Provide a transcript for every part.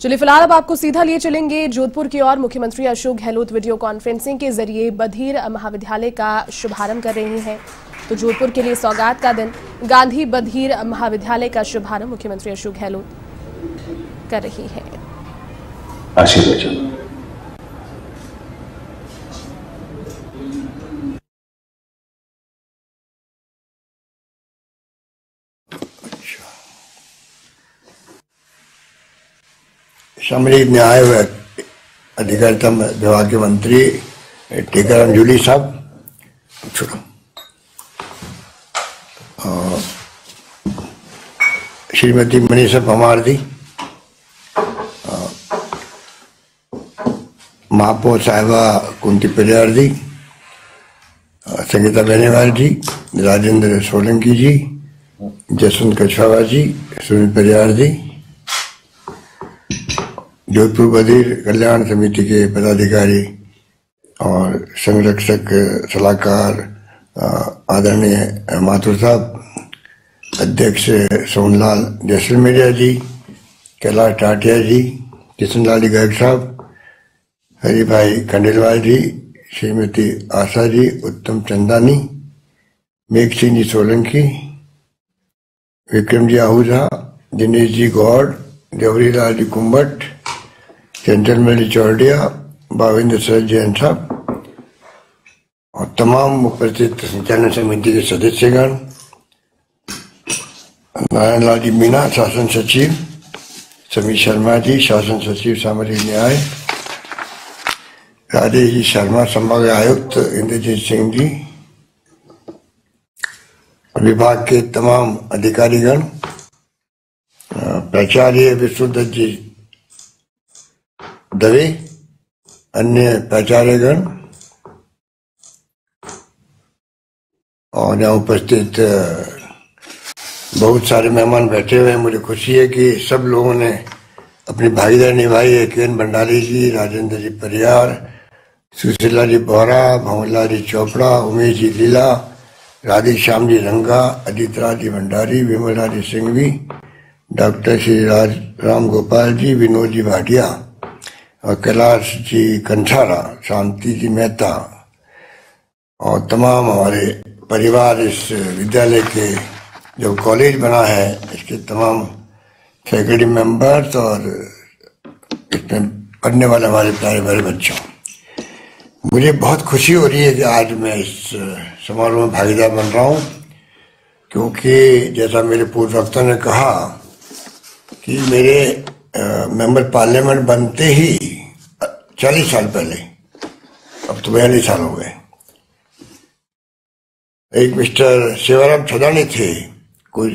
चलिए फिलहाल अब आपको सीधा लिए चलेंगे जोधपुर की ओर। मुख्यमंत्री अशोक गहलोत वीडियो कॉन्फ्रेंसिंग के जरिए बधिर महाविद्यालय का शुभारंभ कर रहे हैं। तो जोधपुर के लिए सौगात का दिन, गांधी बधिर महाविद्यालय का शुभारंभ मुख्यमंत्री अशोक गहलोत कर रही है। सामाजिक न्याय व अधिकारिता विभाग के मंत्री टीकाराम जूली साहब, श्रीमती मनीषा परमार जी, महापौर साहिबा कुंती परियार जी, संगीता बेनीवाल जी, राजेंद्र सोलंकी जी, जसवंत कछवाहा जी, सुनील परियार जी, जोधपुर बधिर कल्याण समिति के पदाधिकारी और संरक्षक सलाहकार आदरणीय माथुर साहब, अध्यक्ष सोनलाल जैसलमेरिया जी, कैलाश टाटिया जी, किशनलाल गर्ग साहब, हरिभाई खंडेलवाल जी, श्रीमती आशा जी, उत्तम चंदानी, मेघ सिंह जी सोलंकी, विक्रम जी आहूजा, दिनेश जी गौड़, जवहरीलाल जी कुंभट, चंचलमणि चौरडिया, भावेंद्र सर जैन साहब और तमाम उपस्थित संचालन समिति के सदस्यगण, नारायण लाल जी मीणा शासन सचिव, समीर शर्मा जी शासन सचिव सामाजिक न्याय, राजेश जी शर्मा संभाग आयुक्त, इंद्रजीत सिंह जी, विभाग के तमाम अधिकारीगण, प्राचार्य विष्णुदत्त जी दवे, अन्य प्राचार्यगण और यहाँ उपस्थित बहुत सारे मेहमान बैठे हुए हैं। मुझे खुशी है कि सब लोगों ने अपनी भागीदारी निभाई है। किरण भंडारी जी, राजेंद्र जी परियार, सुशीला जी बोहरा, भंवरलाल जी चोपड़ा, उमेश जी लीला, राधे श्याम जी रंगा, अजीत राज जी भंडारी, विमला जी सिंघवी, डॉक्टर श्री राम गोपाल जी, विनोद जी भाटिया और कैलाश जी कंठारा, शांति जी मेहता और तमाम हमारे परिवार, इस विद्यालय के जो कॉलेज बना है इसके तमाम फैकल्टी मेंबर्स और इसमें पढ़ने वाले हमारे प्यारे बड़े बच्चों, मुझे बहुत खुशी हो रही है कि आज मैं इस समारोह में भागीदार बन रहा हूँ। क्योंकि जैसा मेरे पूर्व वक्ता ने कहा कि मेरे मेंबर पार्लियामेंट बनते ही 40 साल पहले, अब तो 42 साल हो गए, एक मिस्टर शिवराम छदानी थे, कुछ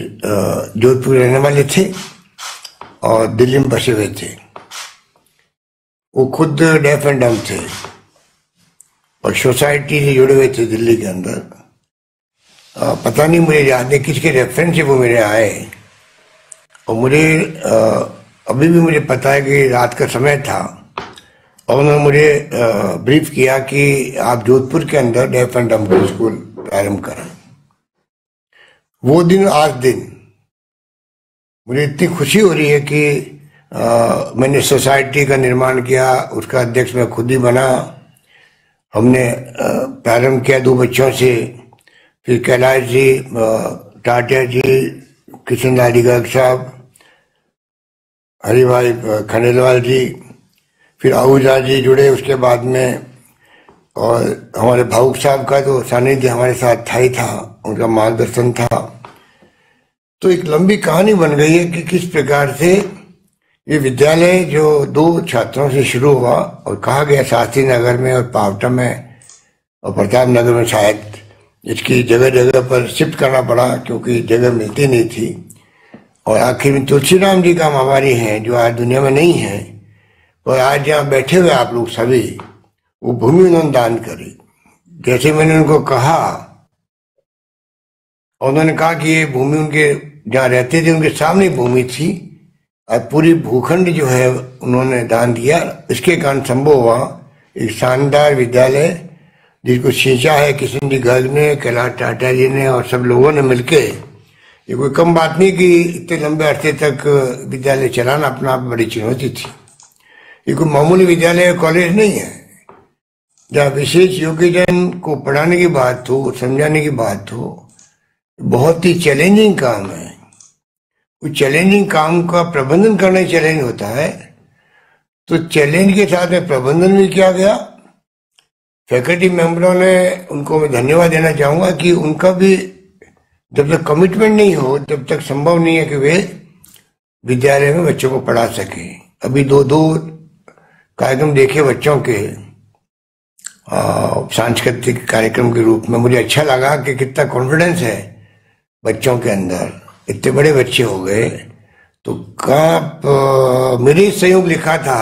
जोधपुर रहने वाले थे और दिल्ली में बसे हुए थे। वो खुद डेफ एंड डम्ब थे और सोसाइटी से जुड़े हुए थे दिल्ली के अंदर। पता नहीं, मुझे याद नहीं किसके रेफरेंस से वो मेरे आए और मुझे अभी भी मुझे पता है कि रात का समय था और उन्होंने मुझे ब्रीफ किया कि आप जोधपुर के अंदर डेफ एंड डम्ब स्कूल प्रारंभ करें। वो दिन आज दिन मुझे इतनी खुशी हो रही है कि मैंने सोसाइटी का निर्माण किया, उसका अध्यक्ष मैं खुद ही बना। हमने प्रारंभ किया 2 बच्चों से, फिर कैलाश जी टाटिया जी, किशनलाल गर्ग साहब, हरिभाई खंडेलवाल जी, फिर आहूजा जी जुड़े उसके बाद में, और हमारे भावुक साहब का तो सानिध्य हमारे साथ था ही था, उनका मार्गदर्शन था। तो एक लंबी कहानी बन गई है कि किस प्रकार से ये विद्यालय जो 2 छात्रों से शुरू हुआ और कहा गया शास्त्री नगर में और पावटा में और प्रताप नगर में शायद इसकी जगह जगह पर शिफ्ट करना पड़ा क्योंकि जगह मिलती नहीं थी। और आखिर में तुलसीराम जी का हमारी हैं जो आज दुनिया में नहीं है, और आज जहाँ बैठे हुए आप लोग सभी, वो भूमि उन्होंने दान करी। जैसे मैंने उनको कहा, और उन्होंने कहा कि ये भूमि उनके जहाँ रहते थे उनके सामने भूमि थी और पूरी भूखंड जो है उन्होंने दान दिया। इसके कारण संभव हुआ एक शानदार विद्यालय जिसको सींचा है किशन जी गर्ग ने, कैलाश टाटा जी ने और सब लोगों ने मिलके ये कोई कम बात नहीं कि इतने लंबे अरसे तक विद्यालय चलाना अपना आप बड़ी चुनौती थी। ये कोई मामूली विद्यालय कॉलेज नहीं है जहाँ विशेष योग्यजन को पढ़ाने की बात हो, समझाने की बात हो। बहुत ही चैलेंजिंग काम है। उस चैलेंजिंग काम का प्रबंधन करना ही चैलेंज होता है। तो चैलेंज के साथ में प्रबंधन भी किया गया। फैकल्टी मेंबरों ने, उनको मैं धन्यवाद देना चाहूंगा कि उनका भी जब तक कमिटमेंट नहीं हो तब तक संभव नहीं है कि वे विद्यालय में बच्चों को पढ़ा सके। अभी दो कार्यक्रम देखे बच्चों के सांस्कृतिक कार्यक्रम के रूप में। मुझे अच्छा लगा कि कितना कॉन्फिडेंस है बच्चों के अंदर। इतने बड़े बच्चे हो गए। तो मेरे सहयोग लिखा था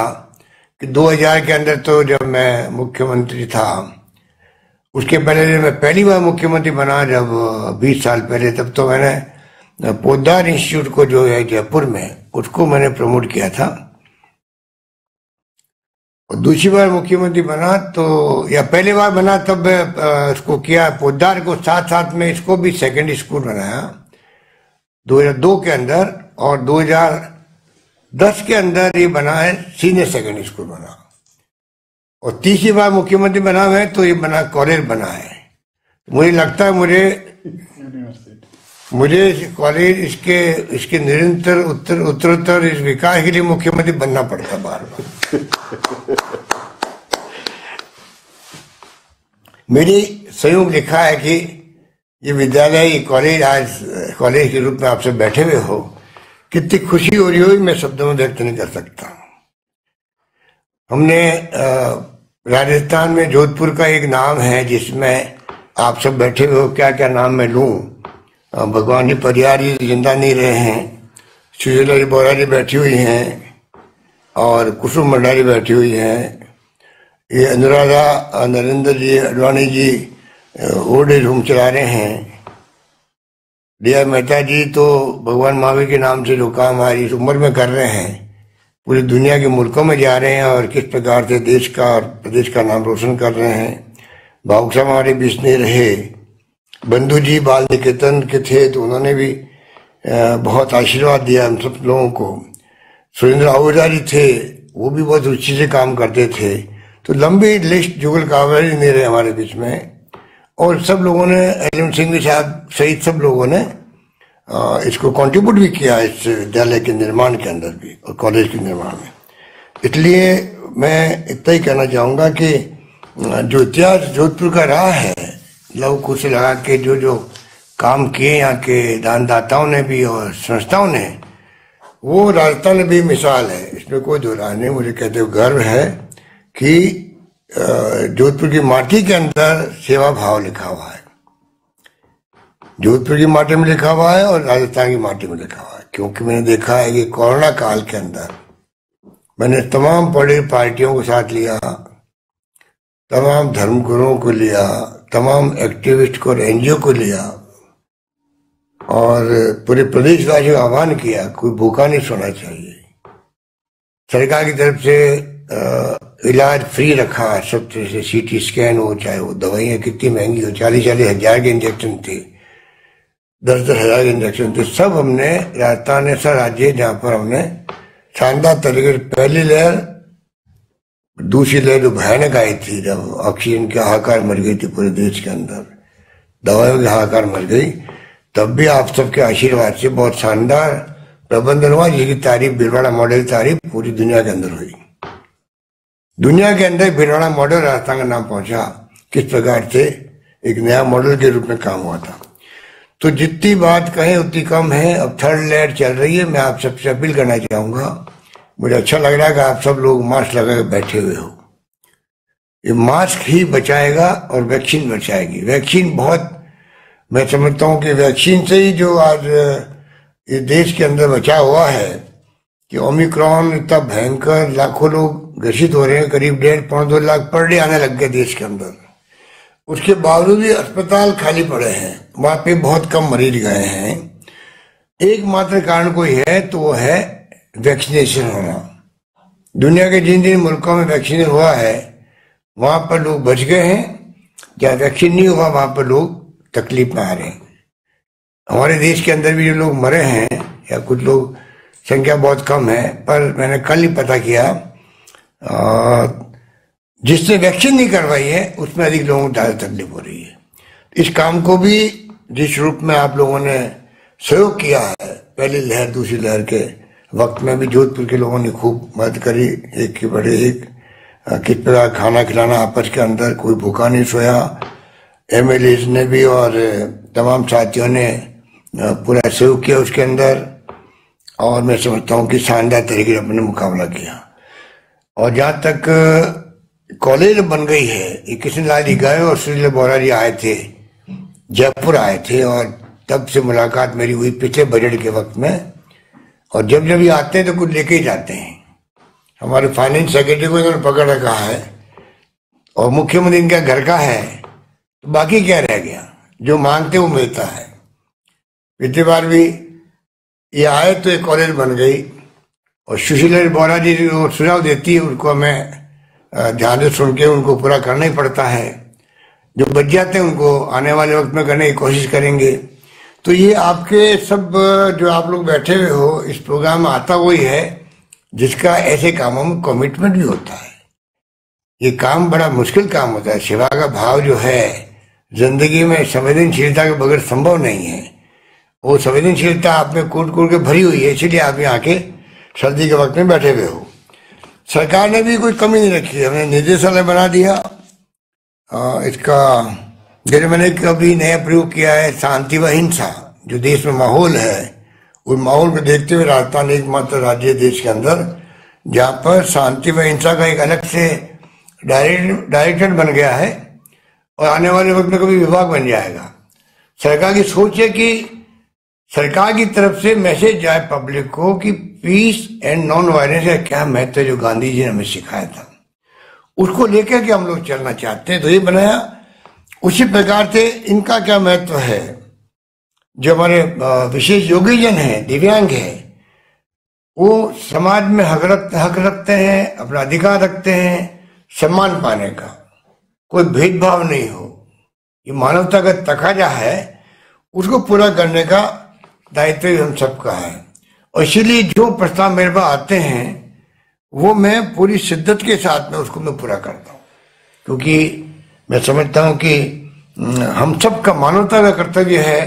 कि 2000 के अंदर, तो जब मैं मुख्यमंत्री था, उसके पहले जब मैं पहली बार मुख्यमंत्री बना, जब 20 साल पहले, तब तो मैंने पोद्दार इंस्टीट्यूट को जो है जयपुर में, उसको मैंने प्रमोट किया था। और दूसरी बार मुख्यमंत्री बना तो, या पहली बार बना तब इसको किया पोद्दार को, साथ साथ में इसको भी सेकेंडरी स्कूल बनाया 2002 के अंदर। और 2010 के अंदर ये बना है सीनियर सेकेंडरी स्कूल बना। और तीसरी बार मुख्यमंत्री बना है तो ये बना कॉलेज बना है। मुझे लगता है मुझे कॉलेज इसके निरंतर उत्तरोत्तर इस विकास के लिए मुख्यमंत्री बनना पड़ता बार बार। मेरी सहयोग लिखा है कि ये विद्यालय, ये कॉलेज, आज कॉलेज के रूप में आपसे बैठे हुए हो, कितनी खुशी हो रही हो मैं शब्दों में व्यक्त नहीं कर सकता। हमने राजस्थान में जोधपुर का एक नाम है जिसमें आप सब बैठे हुए हो। क्या क्या नाम मैं लूं? भगवान जी परियार जी जिंदा नहीं रहे हैं, सुशीला जी बोरा जी बैठी हुई हैं, और कुसुम भंडारी बैठी हुई हैं, ये अनुराधा नरेंद्र जी Advani ji old age home चला रहे हैं, डी.आर. मेहता जी तो भगवान महावीर के नाम से जो काम आज इस उम्र में कर रहे हैं, पूरी दुनिया के मुल्कों में जा रहे हैं और किस प्रकार से देश का और प्रदेश का नाम रोशन कर रहे हैं। भावुक साहब हमारे बीच नहीं रहे। बंधु जी बाल निकेतन के थे तो उन्होंने भी बहुत आशीर्वाद दिया हम सब लोगों को। सुरेंद्र आहूजा जी थे, वो भी बहुत रुचि से काम करते थे। तो लंबी लिस्ट, जुगल कावड़ जी नहीं रहे हमारे बीच में। और सब लोगों ने, एल सिंह साहब सहित सब लोगों ने इसको कंट्रीब्यूट भी किया इस विद्यालय के निर्माण के अंदर भी और कॉलेज के निर्माण में। इसलिए मैं इतना ही कहना चाहूँगा कि जो इतिहास जोधपुर का रहा है, लव कुश से लगा के जो काम किए यहाँ के दानदाताओं ने भी और संस्थाओं ने, वो राजस्थान में भी मिसाल है, इसमें कोई दो राय नहीं। मुझे कहते हुए गर्व है कि जोधपुर की माटी के अंदर सेवा भाव लिखा हुआ है। जोधपुर की माटी में लिखा हुआ है और राजस्थान की माटी में लिखा हुआ है। क्योंकि मैंने देखा है कि कोरोना काल के अंदर मैंने तमाम बड़ी पार्टियों को साथ लिया, तमाम धर्मगुरुओं को लिया, तमाम एक्टिविस्ट को और एनजीओ को लिया, और पूरे प्रदेशवासियों को आह्वान किया, कोई भूखा नहीं सोना चाहिए। सरकार की तरफ से इलाज फ्री रखा सब तरह से, सीटी स्कैन हो, चाहे वो दवाइयाँ कितनी महंगी हो, 40-40 हजार के इंजेक्शन थे, 10-10 हजार के इंजेक्शन थे, सब हमने, राजस्थान ऐसा राज्य जहाँ पर हमने शानदार तरीके से, पहली लहर, दूसरी लहर जो भयानक आई थी, जब ऑक्सीजन की हाहाकार मर गई थी पूरे देश के अंदर, दवाइयों की हाहाकार मर गई, तब भी आप सबके आशीर्वाद से बहुत शानदार प्रबंधन हुआ, जिसकी तारीफ, भीलवाड़ा मॉडल तारीफ पूरी दुनिया के अंदर हुई। दुनिया के अंदर भीलवाड़ा मॉडल राजस्थान का नाम पहुंचा, किस प्रकार से एक नया मॉडल के रूप में काम हुआ था। तो जितनी बात कहें उतनी कम है। अब थर्ड लहर चल रही है। मैं आप सबसे अपील करना चाहूंगा, मुझे अच्छा लग रहा है कि आप सब लोग मास्क लगा के बैठे हुए हो। ये मास्क ही बचाएगा और वैक्सीन बचाएगी। वैक्सीन बहुत, मैं समझता हूँ कि वैक्सीन से ही जो आज ये देश के अंदर बचा हुआ है कि ओमिक्रॉन इतना भयंकर, लाखों लोग ग्रसित हो रहे हैं, करीब 1.5-2 लाख पर डे आने लग गए देश के अंदर। उसके बावजूद भी अस्पताल खाली पड़े हैं, वहां पे बहुत कम मरीज गए हैं। एकमात्र कारण कोई है तो वो है वैक्सीनेशन होना। दुनिया के जिन जिन मुल्कों में वैक्सीन हुआ है वहां पर लोग बच गए हैं, जहाँ वैक्सीन नहीं हुआ वहां पर लोग तकलीफ में आ रहे हैं। हमारे देश के अंदर भी जो लोग मरे हैं, या कुछ लोग, संख्या बहुत कम है, पर मैंने कल ही पता किया जिसने वैक्सीन नहीं करवाई है उसमें अधिक लोगों को ज़्यादा तकलीफ हो रही है। इस काम को भी जिस रूप में आप लोगों ने सहयोग किया है, पहली लहर दूसरी लहर के वक्त में भी जोधपुर के लोगों ने खूब मदद करी। एक के बड़े एक किस प्रकार खाना खिलाना आपस के अंदर, कोई भूखा नहीं सोया। एमएलए ने भी और तमाम साथियों ने पूरा सहयोग किया उसके अंदर, और मैं समझता हूँ कि शानदार तरीके से अपने मुकाबला किया। और जहाँ तक कॉलेज बन गई है, ये कृष्ण लाल जी गए और सुनील बोरा जी आए थे, जयपुर आए थे, और तब से मुलाकात मेरी हुई पिछले बजट के वक्त में। और जब जब ये आते हैं तो कुछ लेके ही जाते हैं। हमारे फाइनेंस सेक्रेटरी को इन्होंने पकड़ रखा है, और मुख्यमंत्री इनका घर का है, तो बाकी क्या रह गया? जो मांगते वो मिलता है। पिछली बार भी ये आए तो एक कॉलेज बन गई, और सुशील बोरा जी जो सुझाव देती है उनको हमें ध्यान से सुन के उनको पूरा करना ही पड़ता है। जो बच जाते हैं उनको आने वाले वक्त में करने की कोशिश करेंगे। तो ये आपके सब जो आप लोग बैठे हुए हो इस प्रोग्राम में आता वही है जिसका ऐसे कामों में कमिटमेंट भी होता है। ये काम बड़ा मुश्किल काम होता है। सेवा का भाव जो है जिंदगी में संवेदनशीलता के बगैर संभव नहीं है। वो संवेदनशीलता आप में कूट कूट के भरी हुई है, इसीलिए आप यहाँ के सर्दी के वक्त में बैठे हुए हो। सरकार ने भी कोई कमी नहीं रखी। हमने निदेशालय बना दिया। इसका जैसे मैंने कभी नया प्रयोग किया है, शांति व हिंसा जो देश में माहौल है, उस माहौल को देखते हुए राजस्थान एकमात्र राज्य है देश के अंदर जहाँ पर शांति व हिंसा का एक अलग से डायरेक्टर बन गया है, और आने वाले वक्त में कभी विभाग बन जाएगा। सरकार की सोच है कि सरकार की तरफ से मैसेज जाए पब्लिक को कि पीस एंड नॉन वायलेंस का क्या महत्व है, जो गांधी जी ने हमें सिखाया था, उसको लेकर के हम लोग चलना चाहते हैं। तो ये बनाया। उसी प्रकार से इनका क्या महत्व है, जो हमारे विशेष योगीजन हैं, दिव्यांग हैं, वो समाज में हक रखते हैं, अपना अधिकार रखते हैं सम्मान पाने का, कोई भेदभाव नहीं हो। ये मानवता का तकाजा है, उसको पूरा करने का दायित्व हम सबका है। और इसीलिए जो प्रस्ताव मेरे पास आते हैं वो मैं पूरी शिद्दत के साथ में उसको मैं पूरा करता हूँ, क्योंकि मैं समझता हूँ कि हम सबका मानवता का कर्तव्य है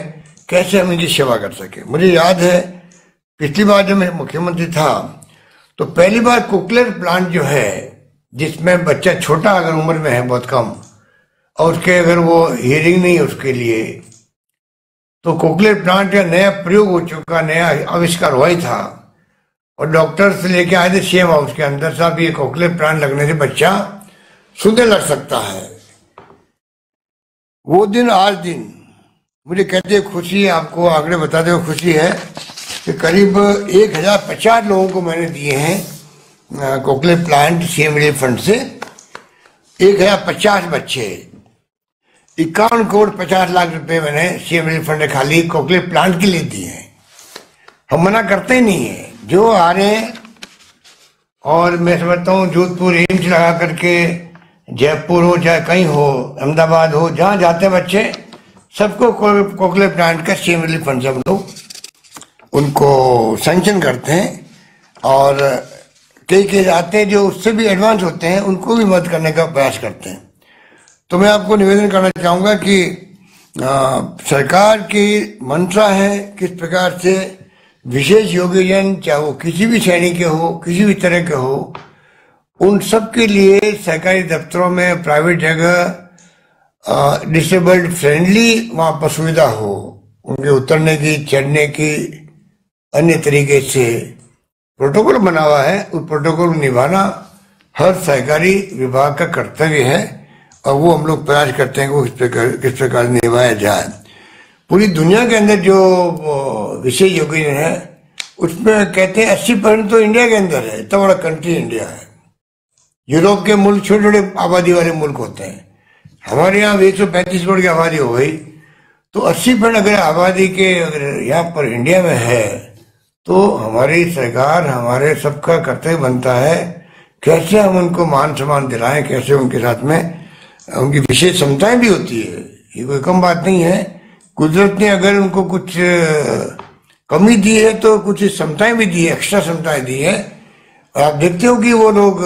कैसे हम इनकी सेवा कर सके। मुझे याद है पिछली बार जब मैं मुख्यमंत्री था तो पहली बार कोक्लियर प्लांट जो है, जिसमें बच्चा छोटा अगर उम्र में है बहुत कम, और उसके अगर वो हियरिंग नहीं है उसके लिए, तो कोक्लियर प्लांट का नया प्रयोग हो चुका, नया आविष्कार हुआ ही था। और डॉक्टर से लेके आए थे सीएम हाउस के अंदर, साहब ये कोक्लियर प्लांट लगने से बच्चा सुनने लग सकता है। वो दिन आज दिन मुझे कहते खुशी है, आपको आंकड़े बताते हुए खुशी है कि करीब 1050 लोगों को मैंने दिए हैं cochlear plant CM relief fund से। 1050 बच्चे, 51 करोड़ 50 लाख रुपए मैंने सीएम रिलीफ फंड खाली कोक्लियर प्लांट के लिए दिए हैं। हम मना करते ही नहीं है, जो आ रहे हैं। और मैं समझता हूँ जोधपुर एम्स लगा करके, जयपुर हो चाहे कहीं हो, अहमदाबाद हो, जहाँ जाते हैं बच्चे सबको कोक्लियर प्लांट का सीएम रिलीफ फंड से हम लोग उनको सैंक्शन करते हैं। और कई आते हैं जो उससे भी एडवांस होते हैं, उनको भी मदद करने का प्रयास करते हैं। तो मैं आपको निवेदन करना चाहूँगा कि सरकार की मंशा है किस प्रकार से विशेष योग्यजन, चाहे वो किसी भी श्रेणी के हो, किसी भी तरह के हो, उन सब के लिए सरकारी दफ्तरों में, प्राइवेट जगह डिसेबल्ड फ्रेंडली वहाँ पर सुविधा हो, उनके उतरने की, चढ़ने की, अन्य तरीके से प्रोटोकॉल बना हुआ है। उस प्रोटोकॉल को निभाना हर सरकारी विभाग का कर्तव्य है, और वो हम लोग प्रयास करते हैं कि किस प्रकार निभाया जाए। पूरी दुनिया के अंदर जो विशेष योग्यजन है उसमें कहते हैं 80% तो इंडिया के अंदर है। इतना बड़ा कंट्री इंडिया है। यूरोप के मुल्क छोटे छोटे आबादी वाले मुल्क होते हैं, हमारे यहाँ 135 करोड़ की आबादी हो गई, तो 80% अगर आबादी के अगर यहाँ पर इंडिया में है, तो हमारी सरकार, हमारे सबका कर्तव्य बनता है कैसे हम उनको मान सम्मान दिलाएं, कैसे उनके साथ में उनकी विशेष क्षमताएं भी होती है। ये कोई कम बात नहीं है कुदरत ने अगर उनको कुछ कमी दी है तो कुछ क्षमताएं भी दी है, एक्स्ट्रा क्षमताएं दी है। और आप देखते हो कि वो लोग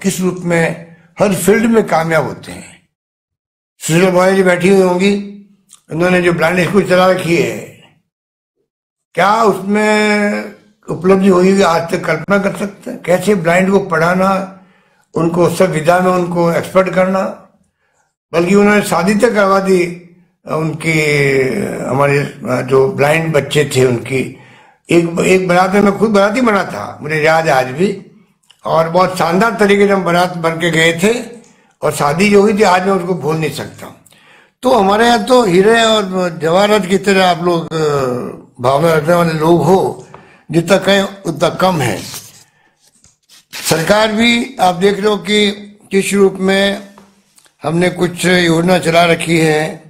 किस रूप में हर फील्ड में कामयाब होते हैं। सुशीला भाई जी बैठी हुई होंगी, उन्होंने जो ब्लाइंड स्कूल चला रखी है, क्या उसमें उपलब्धि हुई होगी आज तक कल्पना कर सकते हैं? कैसे ब्लाइंड को पढ़ाना, उनको सब विधा में उनको एक्सपर्ट करना, बल्कि उन्होंने शादी तक करवा दी उनकी, हमारे जो ब्लाइंड बच्चे थे उनकी। एक बारात में मैं खुद बाराती बना था, मुझे याद है आज भी, और बहुत शानदार तरीके से हम बारात बन के गए थे, और शादी जो हुई थी आज मैं उसको भूल नहीं सकता। तो हमारे यहाँ तो हीरे और जवाहरात की तरह आप लोग भावना रखने वाले लोग हो, जितना कहें उतना कम है। सरकार भी आप देख रहे हो कि किस रूप में हमने कुछ योजना चला रखी है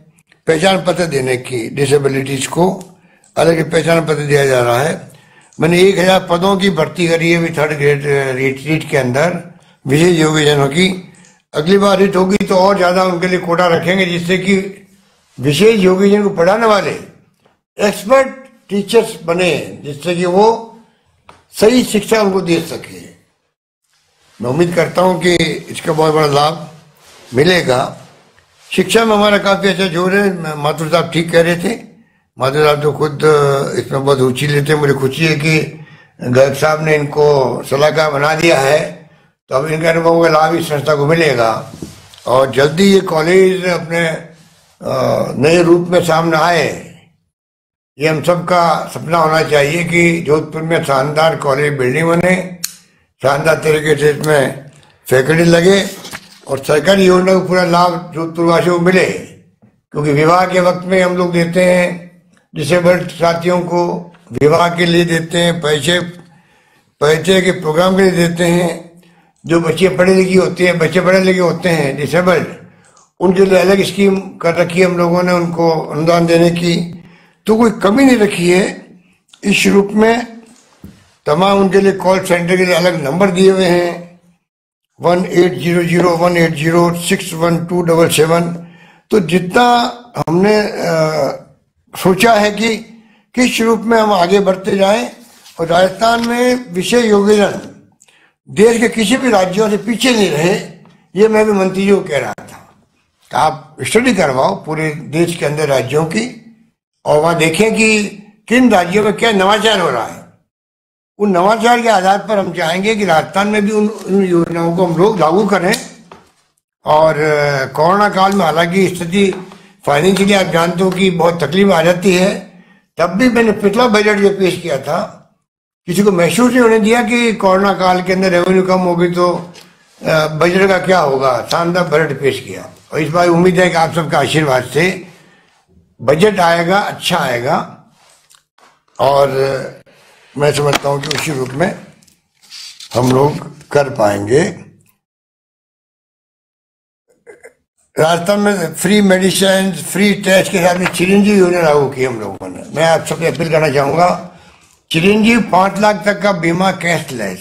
पहचान पत्र देने की, डिसेबिलिटीज को अलग पहचान पत्र दिया जा रहा है। मैंने 1000 पदों की भर्ती करी है 3rd ग्रेड रीट के अंदर विशेष योग्यजनों की। अगली बार रीट होगी तो और ज्यादा उनके लिए कोटा रखेंगे, जिससे कि विशेष योग्यजन को पढ़ाने वाले एक्सपर्ट टीचर्स बने, जिससे कि वो सही शिक्षा उनको दे सके। मैं उम्मीद करता हूं कि इसका बहुत बड़ा लाभ मिलेगा। शिक्षा में हमारा काफी अच्छा जोर है। माथुर साहब ठीक कह रहे थे, माथुर साहब तो खुद इसमें बहुत रुचि लेते हैं। मुझे खुशी है कि गर्ग साहब ने इनको सलाहकार बना दिया है, तो अब इनके अनुभव का लाभ इस संस्था को मिलेगा, और जल्दी ये कॉलेज अपने नए रूप में सामने आए। ये हम सबका सपना होना चाहिए कि जोधपुर में शानदार कॉलेज बिल्डिंग बने, शानदार तरीके से इसमें फैकल्टी लगे, और सरकारी योजना को पूरा लाभ जोधपुर वासियों को मिले। क्योंकि विवाह के वक्त में हम लोग देते हैं डिसेबल्ड साथियों को, विवाह के लिए देते हैं, पैसे के प्रोग्राम के लिए देते हैं। जो बच्चे पढ़े लिखे होते हैं डिसेबल्ड, उनके लिए अलग स्कीम कर रखी है हम लोगों ने, उनको अनुदान देने की। तो कोई कमी नहीं रखी है इस रूप में। तमाम उनके लिए कॉल सेंटर के लिए अलग नंबर दिए हुए हैं, 1800-180-61277। तो जितना हमने सोचा है कि किस रूप में हम आगे बढ़ते जाएं, और राजस्थान में विषय योग्यजन देश के किसी भी राज्यों से पीछे नहीं रहे। ये मैं भी मंत्री जी को कह रहा था कि आप स्टडी करवाओ पूरे देश के अंदर राज्यों की, और वहां देखें कि किन राज्यों में क्या नवाचार हो रहा है। उन नवाचार के आधार पर हम चाहेंगे कि राजस्थान में भी उन योजनाओं को हम लोग लागू करें। और कोरोना काल में हालांकि स्थिति फाइनेंशियली आप जानते हो कि बहुत तकलीफ आ जाती है, तब भी मैंने पिछला बजट जो पेश किया था, किसी को महसूस नहीं होने दिया कि कोरोना काल के अंदर रेवेन्यू कम होगी तो बजट का क्या होगा। शानदार बजट पेश किया, और इस बार उम्मीद है कि आप सबका आशीर्वाद से बजट आएगा, अच्छा आएगा, और मैं समझता हूं कि उसी रूप में हम लोग कर पाएंगे। राजस्थान में फ्री मेडिसिन, फ्री टेस्ट के साथ में चिरंजीवी योजना लागू की हम लोगों ने। मैं आप सबसे अपील करना चाहूंगा, चिरंजीवी 5 लाख तक का बीमा कैशलेस,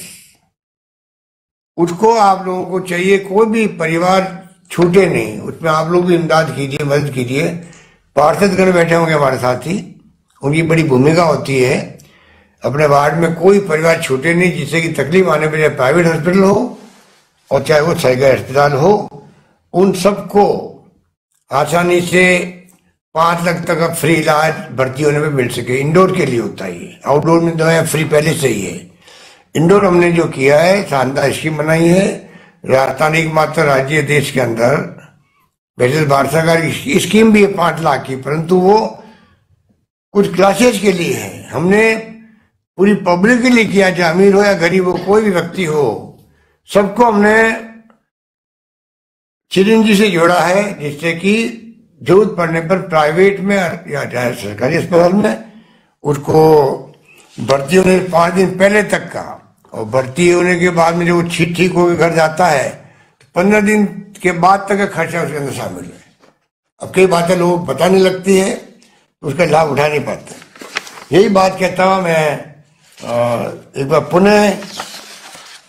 उसको आप लोगों को चाहिए, कोई भी परिवार छूटे नहीं, उसमें आप लोग भी इमदाद कीजिए, मदद कीजिए। पार्षदगण बैठे होंगे हमारे साथ ही, उनकी बड़ी भूमिका होती है। अपने वार्ड में कोई परिवार छूटे नहीं जिससे कि तकलीफ आने पर, चाहे प्राइवेट हॉस्पिटल हो और चाहे वो सरकारी अस्पताल हो, उन सबको आसानी से 5 लाख तक का फ्री इलाज भर्ती होने में मिल सके। इंडोर के लिए होता है, आउटडोर में दवाएं फ्री पहले से ही है। इंडोर हमने जो किया है, शानदार स्कीम बनाई है। राजस्थान एकमात्र राज्य देश के अंदर, वैसे भारत सरकार की स्कीम भी है 5 लाख की, परंतु वो कुछ क्लासेज के लिए है। हमने पूरी पब्लिक के लिए किया, चाहे अमीर हो या गरीब हो, कोई भी व्यक्ति हो, सबको हमने चिरंजी से जोड़ा है, जिससे कि जरूरत पड़ने पर प्राइवेट में या चाहे सरकारी अस्पताल में उसको भर्ती होने 5 दिन पहले तक का, और भर्ती होने के बाद में जो ठीक होकर घर जाता है तो 15 दिन के बाद तक का खर्चा उसके अंदर शामिल है। अब कई बातें लोग बताने लगती है तो उसका लाभ उठा नहीं पाते। यही बात कहता हूँ मैं एक बार पुनः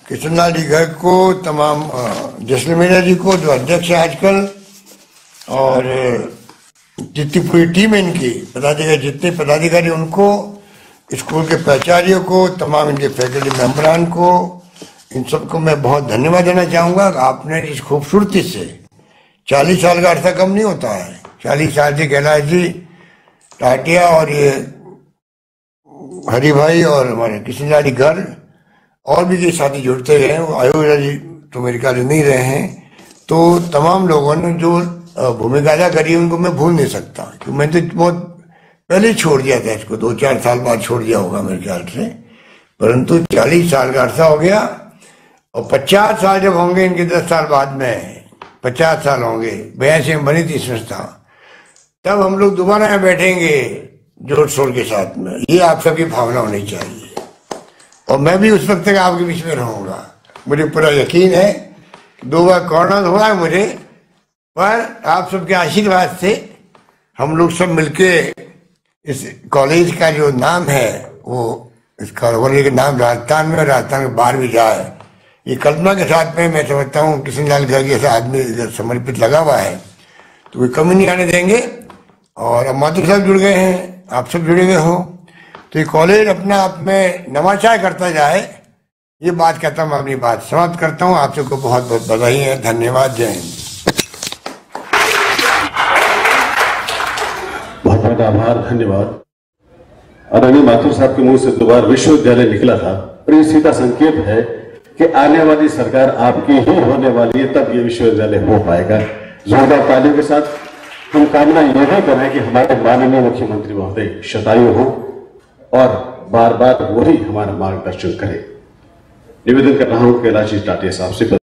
कृष्णलाल जी गर्ग को, तमाम जैसलमेर जी को जो अध्यक्ष है आजकल, और जितनी पूरी टीम है इनकी पदाधिकारी, जितने पदाधिकारी, उनको, स्कूल के प्राचार्यों को, तमाम इनके फैकल्टी मेंबरान को, इन सबको मैं बहुत धन्यवाद देना चाहूँगा। आपने इस खूबसूरती से 40 साल का अरसा कम नहीं होता है। 40 साल से कैलाश जी टाटिया और ये हरि भाई और हमारे कृष्णलाल जी घर और भी ये साथी जुड़ते रहे, अयोध्या जी तो मेरे ख्याल नहीं रहे हैं। तो तमाम लोगों ने जो भूमिका अदा करी उनको मैं भूल नहीं सकता, क्योंकि मैंने तो बहुत पहले ही छोड़ दिया था इसको, 2-4 साल बाद छोड़ दिया होगा मेरे ख्याल से, परंतु 40 साल का अरसा हो गया। और 50 साल जब होंगे इनके 10 साल बाद में 50 साल होंगे, 82 में बनी थी संस्था, तब हम लोग दोबारा यहाँ बैठेंगे जोर शोर के साथ में। ये आप सबकी भावना होनी चाहिए और मैं भी उस वक्त तक आपके बीच में रहूंगा। मुझे पूरा यकीन है, 2 बार कोरोना हुआ है मुझे, पर आप सबके आशीर्वाद से हम लोग सब मिलके इस कॉलेज का जो नाम है वो, इस कॉलेज का नाम राजस्थान में, राजस्थान के बाहर भी जाए, ये कल्पना के साथ में मैं समझता हूँ कृष्णलाल घर जैसा आदमी इधर समर्पित लगा हुआ है तो कोई कमी नहीं आने देंगे। और अब माधुर साहब जुड़ गए हैं, आप सब जुड़े हुए हो, तो ये कॉलेज अपना आप में नवाचार करता जाए, ये बात कहता हूँ, अपनी बात समाप्त करता हूँ। आप सबको बहुत बहुत बधाई है, धन्यवाद, जय हिंद। बहुत बहुत आभार, धन्यवाद। आदरणीय माथुर साहब के मुंह से 2 बार विश्वविद्यालय निकला था, और ये सीधा संकेत है कि आने वाली सरकार आपकी ही होने वाली है, तब ये विश्वविद्यालय हो पाएगा। जोरदार तालियों के साथ हम कामना यह भी करें कि हमारे माननीय मुख्यमंत्री महोदय शतायु हो और बार बार वही हमारा मार्गदर्शन करें। निवेदन कर रहा हूं कैलाश जी टाटिया साहब से।